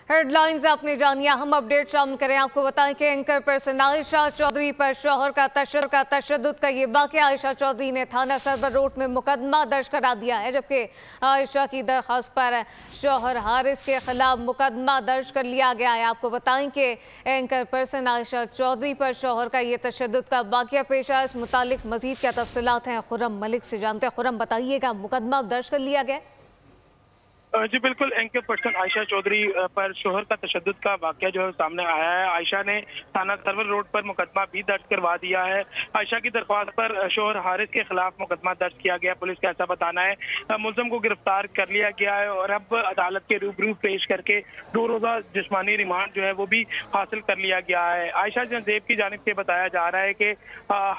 Headlines आपने जानिया, हम अपडेट शामिल करें। आपको बताएं कि एंकर पर्सन आयशा चौधरी पर शौहर का तशद्दुद का ये वाक़या, आयशा चौधरी ने थाना सरवर रोड में मुकदमा दर्ज करा दिया है, जबकि आयशा की दरख्वास्त पर शौहर हारिस के खिलाफ मुकदमा दर्ज कर लिया गया है। आपको बताएं कि एंकर पर्सन आयशा चौधरी पर शौहर का ये तशद्दुद का वाक़या पेश आया। इस मुतालिक मजीद क्या तफसीलात हैं, खुर्रम मलिक से जानते हैं। खुर्रम, बताइएगा, मुकदमा दर्ज कर लिया गया? जी बिल्कुल, एंकर पर्सन आयशा चौधरी पर शोहर का तशद्दुद का वाकया जो है सामने आया है। आयशा ने थाना सरवर रोड पर मुकदमा भी दर्ज करवा दिया है। आयशा की दरख्वास्त पर शोहर हारिस के खिलाफ मुकदमा दर्ज किया गया। पुलिस का ऐसा बताना है। मुलजम को गिरफ्तार कर लिया गया है और अब अदालत के रूबरू पेश करके 2 रोज़ा जिस्मानी रिमांड जो है वो भी हासिल कर लिया गया है। आयशा जंजेब की जानिब से बताया जा रहा है कि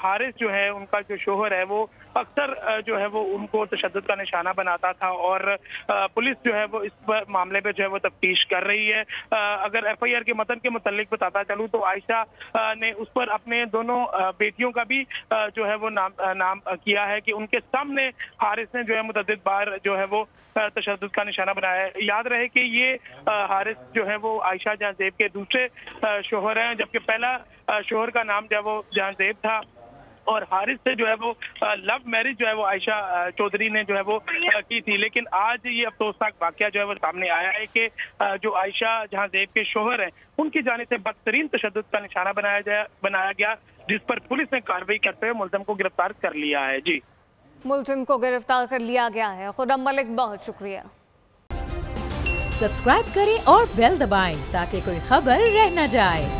हारिस जो है, उनका जो शोहर है, वो अक्सर जो है वो उनको तशद्दुद का निशाना बनाता था और पुलिस जो है वो इस मामले पे जो है वो तफ्तीश कर रही है। अगर FIR के मतन के मुतालिक बताता चलूँ तो आयशा ने उस पर अपने दोनों बेटियों का भी जो है वो नाम किया है कि उनके सामने हारिस ने जो है मुतअद्दिद बार जो है वो तशद्दुद का निशाना बनाया है। याद रहे कि ये हारिस जो है वो आयशा जहांजेब के दूसरे शोहर हैं, जबकि पहला शोहर का नाम जो है वो जहांजेब था और हारिस से जो है वो लव मैरिज जो है वो आयशा चौधरी ने जो है वो की थी। लेकिन आज ये अफसोसनाक वाकया जो है वो सामने आया है कि जो आयशा जहांजेब के शोहर हैं, उनकी जानिब से बदतरीन तशद्दुद का निशाना बनाया गया, जिस पर पुलिस ने कार्रवाई करते हुए मुलजम को गिरफ्तार कर लिया है। जी, मुलजिम को गिरफ्तार कर लिया गया है। खुर्रम मलिक, बहुत शुक्रिया। सब्सक्राइब करें और बेल दबाएं ताकि कोई खबर रह न जाए।